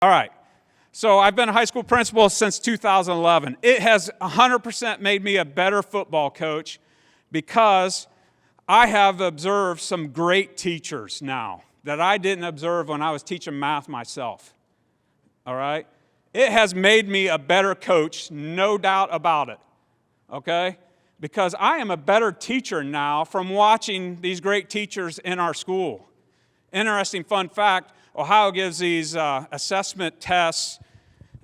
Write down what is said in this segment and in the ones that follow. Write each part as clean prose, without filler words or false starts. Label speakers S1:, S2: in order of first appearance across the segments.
S1: All right. So I've been a high school principal since 2011. It has 100% made me a better football coach because I have observed some great teachers now that I didn't observe when I was teaching math myself. All right? It has made me a better coach, no doubt about it. Okay? Because I am a better teacher now from watching these great teachers in our school. Interesting fun fact, Ohio gives these assessment tests,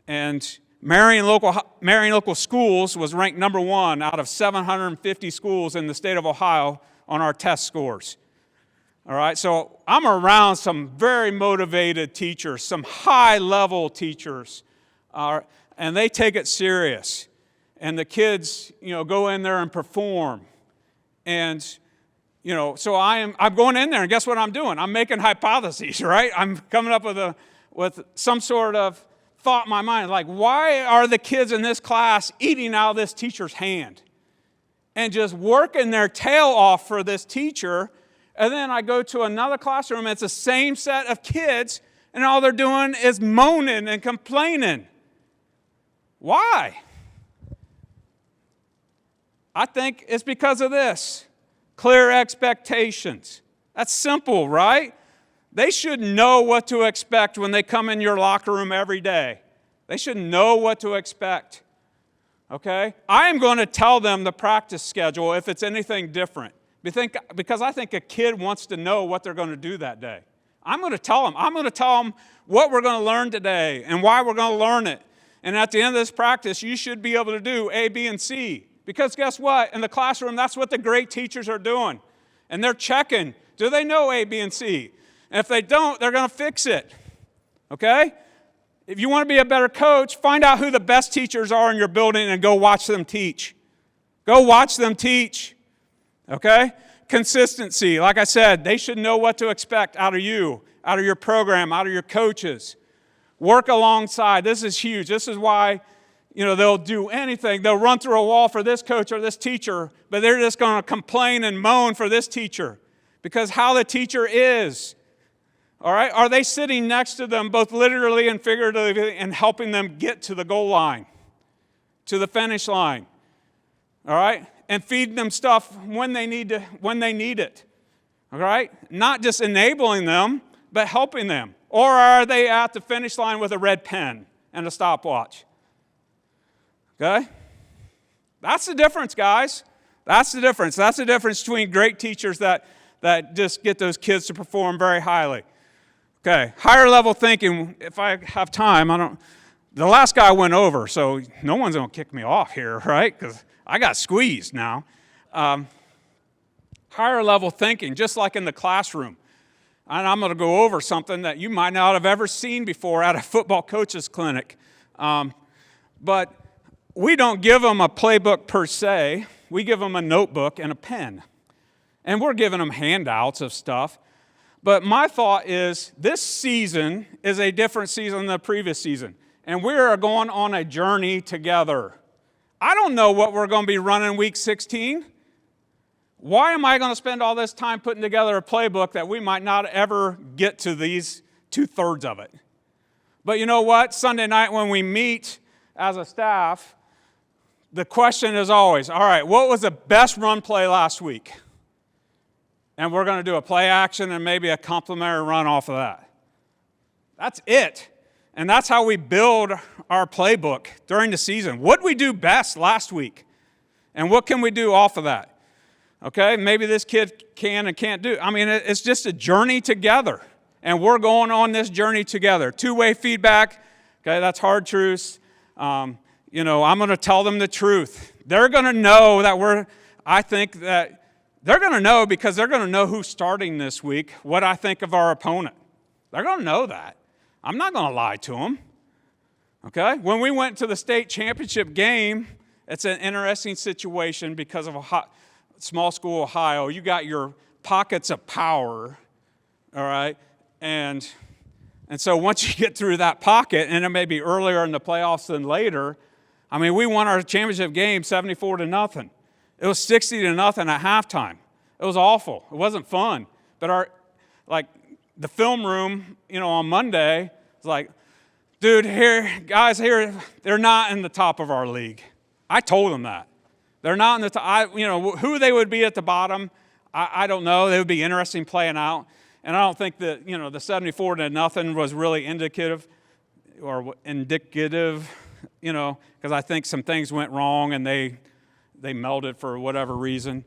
S1: and Marion Local Schools was ranked number 1 out of 750 schools in the state of Ohio on our test scores. All right, so I'm around some very motivated teachers, some high-level teachers, and they take it serious. And the kids, go in there and perform. And, so I'm going in there, and guess what I'm doing? I'm making hypotheses, right? I'm coming up with some sort of thought in my mind, like, why are the kids in this class eating out of this teacher's hand? And just working their tail off for this teacher. And then I go to another classroom, and it's the same set of kids, and all they're doing is moaning and complaining. Why? I think it's because of this. Clear expectations. That's simple, right? They should know what to expect when they come in your locker room every day. They should know what to expect. Okay? I am going to tell them the practice schedule if it's anything different. Because I think a kid wants to know what they're going to do that day. I'm going to tell them. I'm going to tell them what we're going to learn today and why we're going to learn it. And at the end of this practice, you should be able to do A, B, and C. Because guess what? In the classroom, that's what the great teachers are doing. And they're checking. Do they know A, B, and C? And if they don't, they're going to fix it. Okay? If you want to be a better coach, find out who the best teachers are in your building and go watch them teach. Go watch them teach. Okay? Consistency. Like I said, they should know what to expect out of you, out of your program, out of your coaches. Work alongside. This is huge. This is why, they'll do anything. They'll run through a wall for this coach or this teacher, but they're just going to complain and moan for this teacher because how the teacher is. All right? Are they sitting next to them both literally and figuratively and helping them get to the goal line, to the finish line? All right? And feeding them stuff when they need it. All right? Not just enabling them, but helping them. Or are they at the finish line with a red pen and a stopwatch? Okay? That's the difference, guys. That's the difference. That's the difference between great teachers that just get those kids to perform very highly. Okay, higher level thinking, if I have time, the last guy went over, so no one's going to kick me off here, right? Because I got squeezed now. Higher level thinking, just like in the classroom. And I'm going to go over something that you might not have ever seen before at a football coach's clinic. But we don't give them a playbook per se. We give them a notebook and a pen. And we're giving them handouts of stuff. But my thought is this season is a different season than the previous season. And we are going on a journey together. I don't know what we're going to be running week 16. Why am I going to spend all this time putting together a playbook that we might not ever get to these 2/3 of it? But you know what? Sunday night when we meet as a staff, the question is always, all right, what was the best run play last week? And we're going to do a play action and maybe a complementary run off of that. That's it. And that's how we build our playbook during the season. What did we do best last week? And what can we do off of that? Okay, maybe this kid can and can't do. I mean, it's just a journey together. And we're going on this journey together. Two-way feedback. Okay, that's hard truths. I'm going to tell them the truth. They're going to know that they're going to know because they're going to know who's starting this week, what I think of our opponent. They're going to know that. I'm not going to lie to them. Okay? When we went to the state championship game, it's an interesting situation because of a small school Ohio. You got your pockets of power, all right? And so once you get through that pocket, and it may be earlier in the playoffs than later, I mean, we won our championship game 74-0. It was 60-0 at halftime. It was awful. It wasn't fun. But the film room, on Monday was like, dude, guys, they're not in the top of our league. I told them that. They're not in the top. Who they would be at the bottom, I don't know. They would be interesting playing out. And I don't think that, the 74-0 was really indicative, because I think some things went wrong and they melded for whatever reason.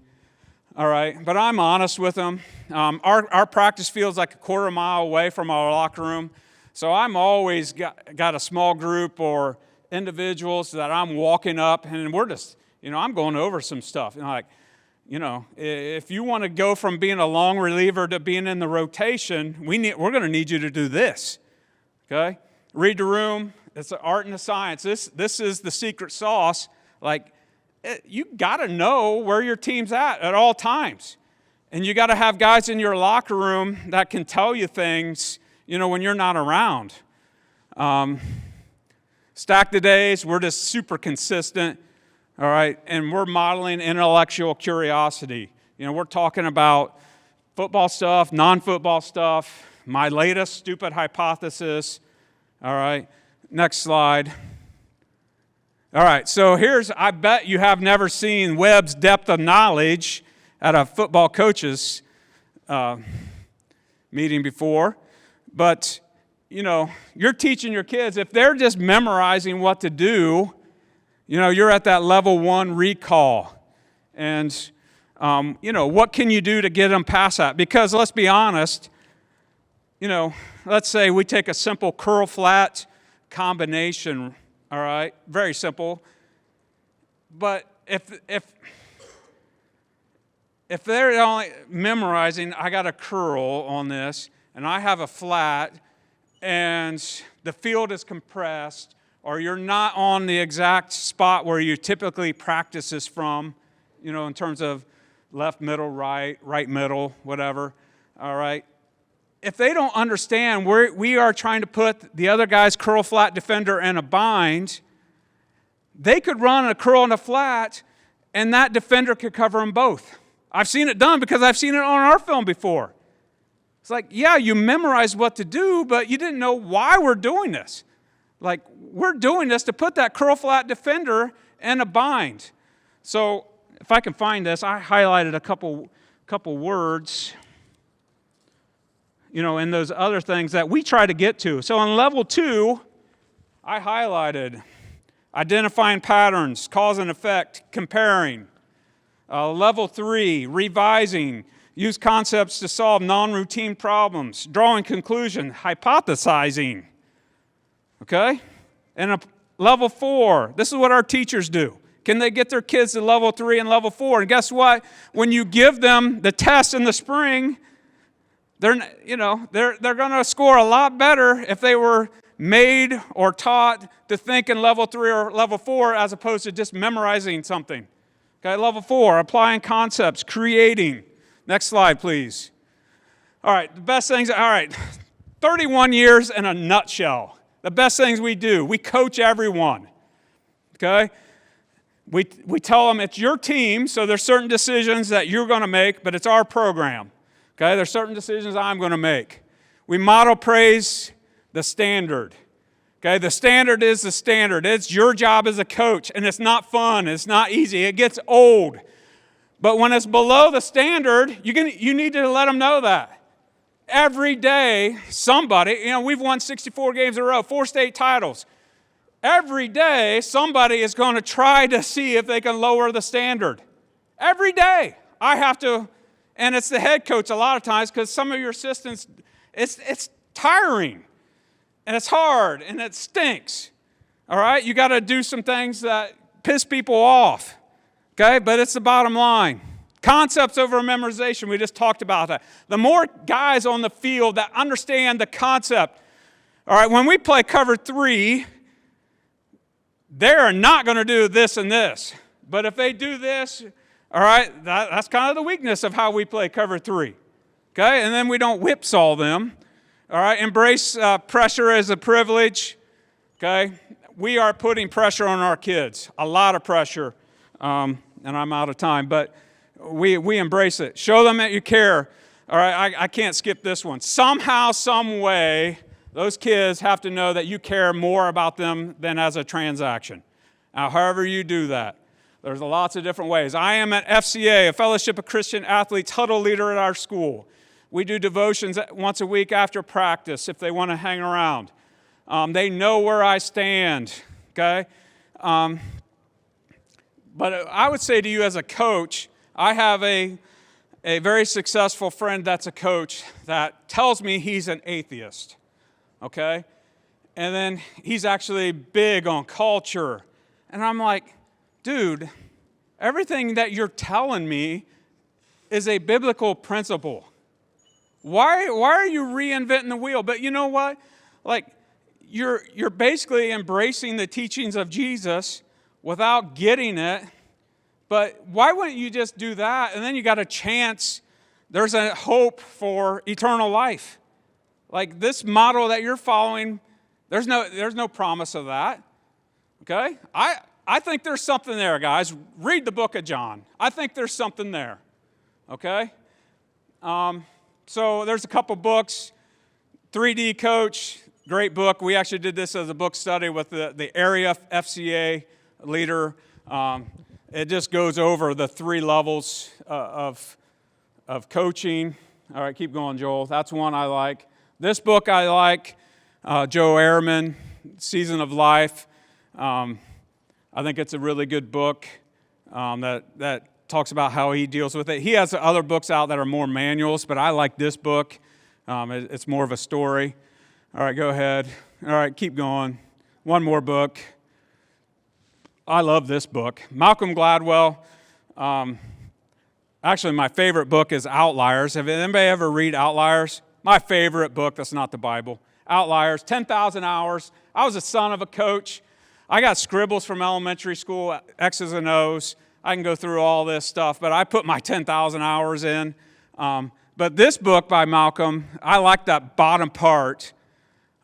S1: All right, but I'm honest with them. Our practice field's like a quarter mile away from our locker room, so I'm always got a small group or individuals that I'm walking up, and we're just, I'm going over some stuff. If you want to go from being a long reliever to being in the rotation, we're going to need you to do this. Okay, read the room. It's an art and a science. This is the secret sauce. You got to know where your team's at all times. And you got to have guys in your locker room that can tell you things, when you're not around. Stack the days, we're just super consistent, all right? And we're modeling intellectual curiosity. We're talking about football stuff, non-football stuff, my latest stupid hypothesis, all right? Next slide. All right, so I bet you have never seen Webb's depth of knowledge at a football coaches meeting before. But, you're teaching your kids, if they're just memorizing what to do, you're at that level 1 recall. And, what can you do to get them past that? Because let's be honest, let's say we take a simple curl-flat combination. All right, very simple. But if they're only memorizing, I got a curl on this, and I have a flat, and the field is compressed, or you're not on the exact spot where you typically practice this from, in terms of left, middle, right middle, whatever. All right. If they don't understand we are trying to put the other guy's curl flat defender in a bind, they could run a curl and a flat, and that defender could cover them both. I've seen it done because I've seen it on our film before. It's yeah, you memorized what to do, but you didn't know why we're doing this. We're doing this to put that curl flat defender in a bind. So if I can find this, I highlighted a couple words, and those other things that we try to get to. So on level 2, I highlighted identifying patterns, cause and effect, comparing. Level 3, revising, use concepts to solve non-routine problems, drawing conclusion, hypothesizing. Okay? And level 4, this is what our teachers do. Can they get their kids to level 3 and level 4? And guess what? When you give them the test in the spring, they're going to score a lot better if they were made or taught to think in level 3 or level 4 as opposed to just memorizing something. Okay, level 4, applying concepts, creating. Next slide, please. All right, the best things, 31 years in a nutshell. The best things we do, we coach everyone. Okay? We tell them it's your team, so there's certain decisions that you're going to make, but it's our program. Okay, there's certain decisions I'm going to make. We model praise the standard. Okay, the standard is the standard. It's your job as a coach, and it's not fun. It's not easy. It gets old. But when it's below the standard, you need to let them know that. Every day, somebody, we've won 64 games in a row, 4 state titles. Every day, somebody is going to try to see if they can lower the standard. Every day. I have to. And it's the head coach a lot of times because some of your assistants, it's tiring, and it's hard, and it stinks, all right? You got to do some things that piss people off, okay? But it's the bottom line. Concepts over memorization, we just talked about that. The more guys on the field that understand the concept, all right, when we play cover 3, they're not going to do this and this. But if they do this, all right, that's kind of the weakness of how we play cover 3, okay? And then we don't whipsaw them, all right? Embrace pressure as a privilege, okay? We are putting pressure on our kids, a lot of pressure, and I'm out of time, but we embrace it. Show them that you care. All right, I can't skip this one. Somehow, some way, Those kids have to know that you care more about them than as a transaction. Now, however you do that, there's lots of different ways. I am an FCA, a Fellowship of Christian Athletes huddle leader at our school. We do devotions once a week after practice if they want to hang around. They know where I stand, okay? But I would say to you as a coach, I have a very successful friend that's a coach that tells me he's an atheist, okay? And then he's actually big on culture. And I'm like, dude, everything that you're telling me is a biblical principle. Why are you reinventing the wheel? But you know what? Like, you're basically embracing the teachings of Jesus without getting it. But why wouldn't you just do that? And then you got a chance. There's a hope for eternal life. Like this model that you're following, there's no promise of that. Okay? I think there's something there, guys. Read the book of John. I think there's something there. Okay? So there's a couple books. 3D Coach, great book. We actually did this as a book study with the area FCA leader. It just goes over the 3 levels of coaching. All right, keep going, Joel. That's one I like. This book I like, Joe Ehrman, Season of Life. I think it's a really good book that talks about how he deals with it. He has other books out that are more manuals, but I like this book. It's more of a story. All right, go ahead. All right, keep going. One more book. I love this book. Malcolm Gladwell. Actually, my favorite book is Outliers. Have anybody ever read Outliers? My favorite book, that's not the Bible. Outliers, 10,000 hours. I was a son of a coach. I got scribbles from elementary school, X's and O's. I can go through all this stuff, but I put my 10,000 hours in. But this book by Malcolm, I like that bottom part.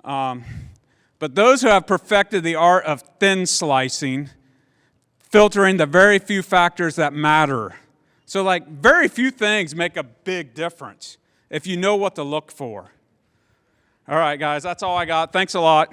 S1: But those who have perfected the art of thin slicing, filtering the very few factors that matter. So like very few things make a big difference if you know what to look for. All right, guys, that's all I got. Thanks a lot.